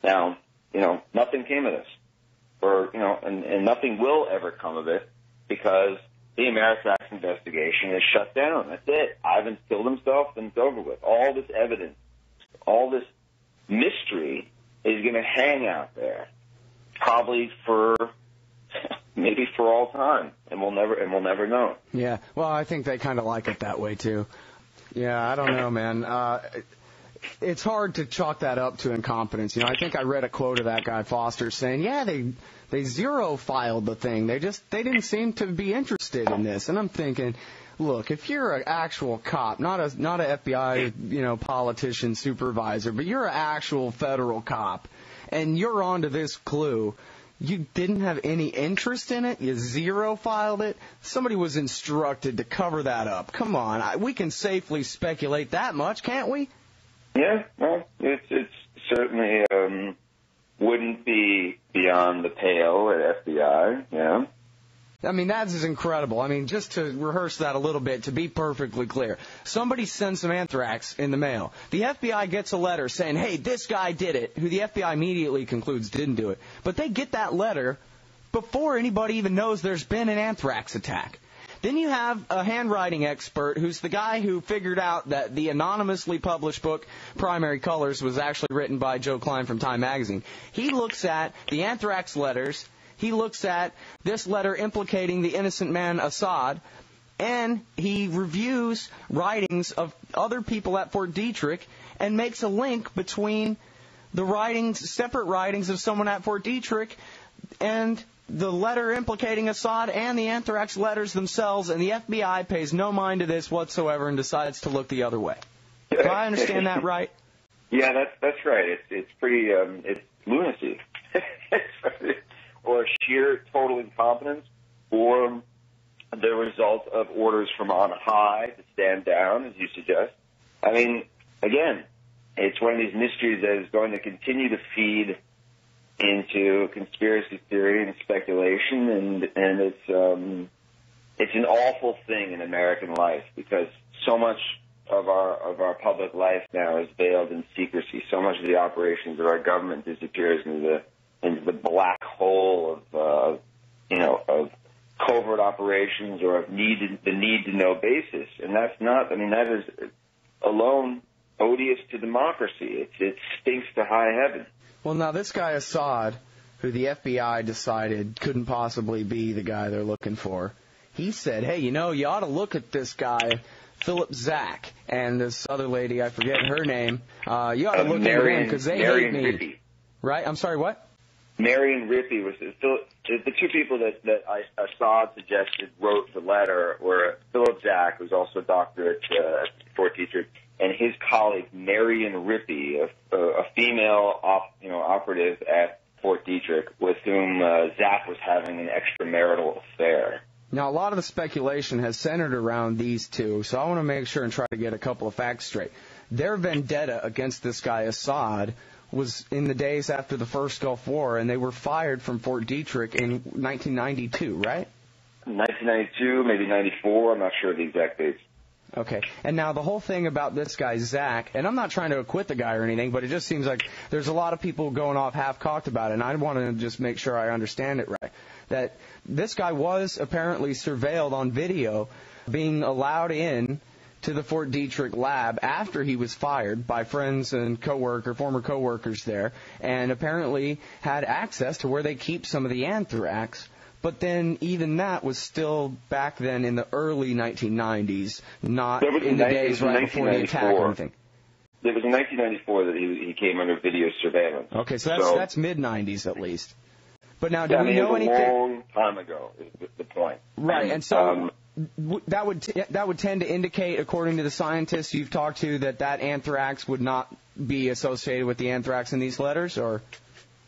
Now, nothing came of this, and nothing will ever come of it because the Anthrax investigation is shut down. That's it. Ivins killed himself, and it's over with. All this evidence, all this mystery is going to hang out there, probably maybe for all time, and we'll never know. Yeah. Well, I think they kind of like it that way too. Yeah, I don't know, man. It's hard to chalk that up to incompetence. I think I read a quote of that guy Foster saying, "Yeah, they zero filed the thing. They didn't seem to be interested in this." And I'm thinking, look, if you're an actual cop, not a FBI, politician, supervisor, but you're an actual federal cop, and you're onto this clue, you didn't have any interest in it, you zero filed it, somebody was instructed to cover that up. Come on, we can safely speculate that much, can't we? Yeah, well, it's certainly wouldn't be beyond the pale at FBI, yeah. I mean, that is incredible. I mean, just to rehearse that a little bit, to be perfectly clear, somebody sends some anthrax in the mail. The FBI gets a letter saying, hey, this guy did it, who the FBI immediately concludes didn't do it. But they get that letter before anybody even knows there's been an anthrax attack. Then you have a handwriting expert who's the guy who figured out that the anonymously published book, Primary Colors, was actually written by Joe Klein from Time Magazine. He looks at the anthrax letters. He looks at this letter implicating the innocent man Assad, and he reviews writings of other people at Fort Detrick and makes a link between the writings, separate writings of someone at Fort Detrick, and the letter implicating Assad and the anthrax letters themselves, and the FBI pays no mind to this whatsoever and decides to look the other way. Do I understand that right? Yeah, that's right. It's pretty it's lunacy, or sheer total incompetence, or the result of orders from on high to stand down, as you suggest. I mean, again, it's one of these mysteries that is going to continue to feed into conspiracy theory and speculation, and it's an awful thing in American life because so much of our public life now is veiled in secrecy. So much of the operations of our government disappears into the black hole of covert operations or of the need to know basis, and that's not. I mean, that is alone odious to democracy. It stinks to high heaven. Well, now this guy Assad, who the FBI decided couldn't possibly be the guy they're looking for, he said, hey, you ought to look at this guy, Philip Zach, and this other lady, I forget her name. You ought to look at him because they hate me. Rippey. Right? I'm sorry, what? Marion Rippey was the two people that Assad suggested wrote the letter were Philip Zach, who's also a doctor at Fort Detrick, and his colleague Marion Rippey, a female operative at Fort Detrick, with whom Zach was having an extramarital affair. Now, a lot of the speculation has centered around these two, so I want to make sure and try to get a couple of facts straight. Their vendetta against this guy Assad was in the days after the first Gulf War, and they were fired from Fort Detrick in 1992, right? 1992, maybe 94. I'm not sure of the exact dates. Okay. And now the whole thing about this guy, Zach, and I'm not trying to acquit the guy or anything, but it just seems like there's a lot of people going off half-cocked about it, and I want to just make sure I understand it right, that this guy was apparently surveilled on video being allowed in to the Fort Detrick lab after he was fired by friends and former coworkers there, and apparently had access to where they keep some of the anthrax. But then even that was still back then in the early 1990s, not in the days right before the attack or anything. It was in 1994 that he came under video surveillance. Okay, so that's mid-90s at least. But now, do we know anything? A long time ago is the point. Right, and so that would tend to indicate, according to the scientists you've talked to, that anthrax would not be associated with the anthrax in these letters, or?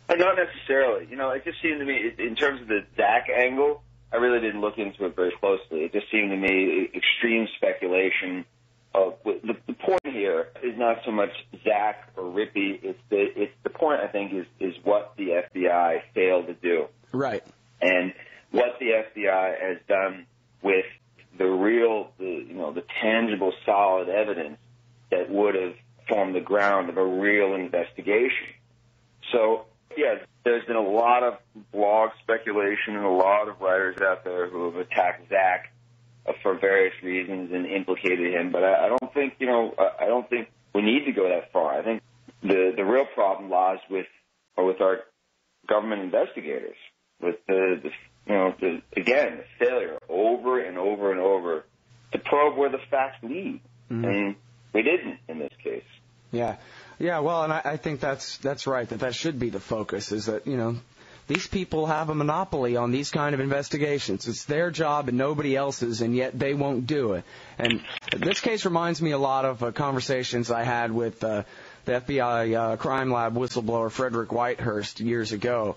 Not necessarily. It just seemed to me, in terms of the Zach angle, I really didn't look into it very closely. It just seemed to me extreme speculation. The point here is not so much Zach or Rippey. It's the point, I think, is what the FBI failed to do. Right. And what the FBI has done with the tangible, solid evidence that would have formed the ground of a real investigation. So speculation and a lot of writers out there who have attacked Zach for various reasons and implicated him. But I don't think, I don't think we need to go that far. I think the real problem lies with our government investigators, with the failure over and over and over to probe where the facts lead. Mm-hmm. And we didn't in this case. Yeah. Well, and I think that's right. That should be the focus. Is that these people have a monopoly on these kind of investigations. It's their job and nobody else's, and yet they won't do it. And this case reminds me a lot of conversations I had with the FBI crime lab whistleblower Frederick Whitehurst years ago.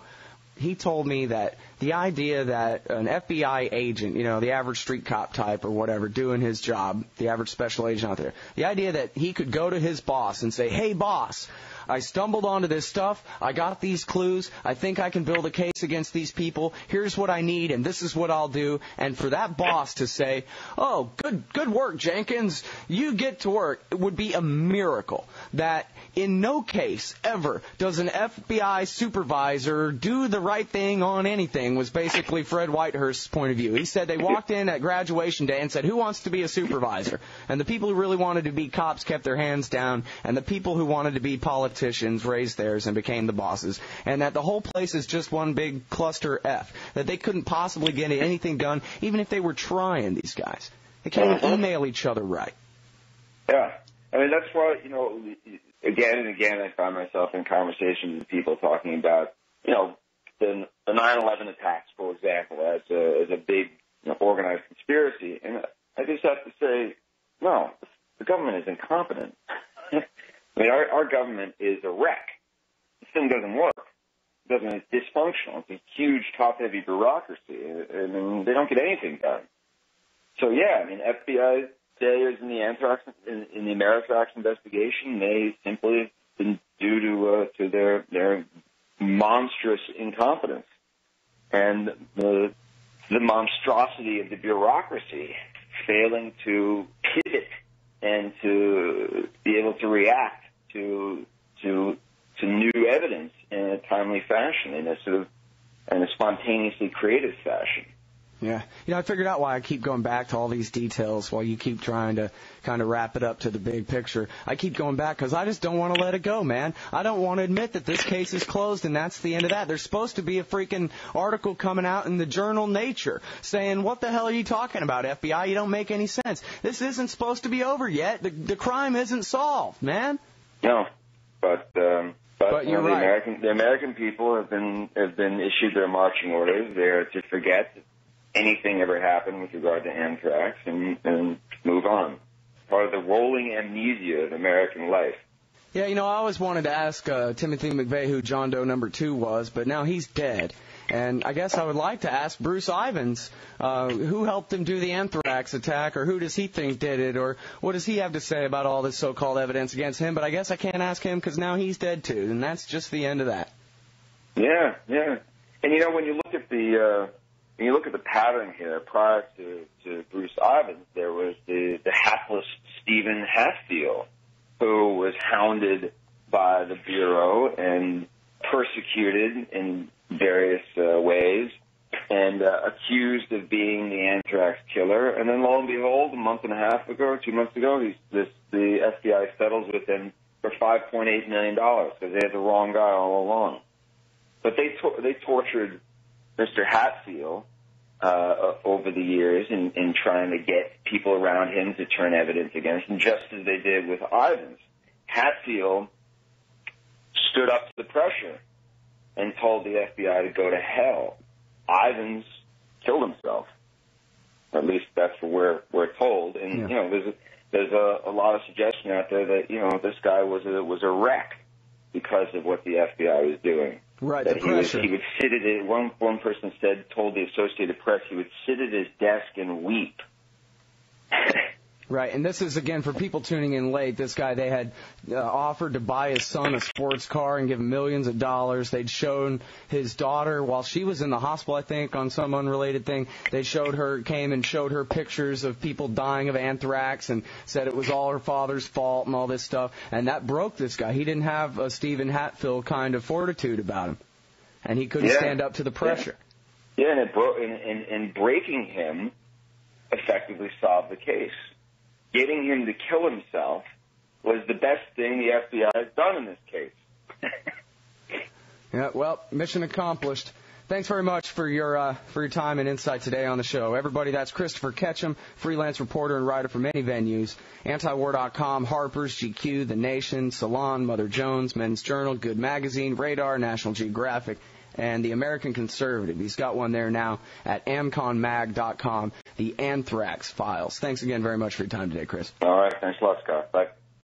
He told me that the idea that an FBI agent, the average street cop type or whatever, doing his job, the average special agent out there, the idea that he could go to his boss and say, hey, boss, I stumbled onto this stuff. I got these clues. I think I can build a case against these people. Here's what I need, and this is what I'll do. And for that boss to say, oh, good work, Jenkins, you get to work, it would be a miracle. That in no case ever does an FBI supervisor do the right thing on anything, was basically Fred Whitehurst's point of view. He said they walked in at graduation day and said, who wants to be a supervisor? And the people who really wanted to be cops kept their hands down, and the people who wanted to be politicians raised theirs and became the bosses, and that the whole place is just one big cluster F, that they couldn't possibly get anything done, even if they were trying, these guys. They can't even email each other right. Yeah. I mean, that's why, again and again I find myself in conversations with people talking about, the 9/11 attacks, for example, as a big organized conspiracy. And I just have to say, no, the government is incompetent. I mean, our government is a wreck. This thing doesn't work. It's dysfunctional. It's a huge, top-heavy bureaucracy, and they don't get anything done. So, yeah, I mean, FBI failures in the Anthrax, in the Ameritrax investigation, they simply been due to their monstrous incompetence and the monstrosity of the bureaucracy failing to pivot and to be able to react to new evidence in a timely fashion, in a spontaneously creative fashion. Yeah. I figured out why I keep going back to all these details while you keep trying to kind of wrap it up to the big picture. I keep going back because I just don't want to let it go, man. I don't want to admit that this case is closed and that's the end of that. There's supposed to be a freaking article coming out in the journal Nature saying, what the hell are you talking about, FBI? You don't make any sense. This isn't supposed to be over yet. The crime isn't solved, man. No, but you're right. The American people have been issued their marching orders. They are to forget anything ever happened with regard to Anthrax and move on. Part of the rolling amnesia of American life. Yeah, I always wanted to ask Timothy McVeigh who John Doe number 2 was, but now he's dead. And I guess I would like to ask Bruce Ivins who helped him do the Anthrax attack, or who does he think did it, or what does he have to say about all this so-called evidence against him. But I guess I can't ask him because now he's dead too, and that's just the end of that. Yeah. And when you look at the pattern here, prior to Bruce Ivins, there was the hapless Stephen Hatfield, who was hounded by the Bureau and persecuted in various ways and accused of being the Anthrax killer. And then, lo and behold, a month and a half ago, 2 months ago, the FBI settles with him for $5.8 million because they had the wrong guy all along. But they tortured Mr. Hatfield over the years in trying to get people around him to turn evidence against him, just as they did with Ivins. Hatfield stood up to the pressure and told the FBI to go to hell. Ivins killed himself. At least that's what we're told. And there's a lot of suggestion out there that this guy was a wreck because of what the FBI was doing. Right, that the pressure. He would sit at it. One person told the Associated Press he would sit at his desk and weep. Right, and this is, again, for people tuning in late, this guy, they had offered to buy his son a sports car and give him millions of dollars. They'd shown his daughter, while she was in the hospital, I think, on some unrelated thing, came and showed her pictures of people dying of anthrax and said it was all her father's fault and all this stuff. And that broke this guy. He didn't have a Stephen Hatfield kind of fortitude about him. And he couldn't stand up to the pressure. Yeah, and breaking him effectively solved the case. Getting him to kill himself was the best thing the FBI has done in this case. Yeah, well, mission accomplished. Thanks very much for your time and insight today on the show. Everybody, that's Christopher Ketcham, freelance reporter and writer for many venues, antiwar.com, Harper's, GQ, The Nation, Salon, Mother Jones, Men's Journal, Good Magazine, Radar, National Geographic, and The American Conservative. He's got one there now at amconmag.com, the Anthrax Files. Thanks again very much for your time today, Chris. All right. Thanks a lot, Scott. Bye.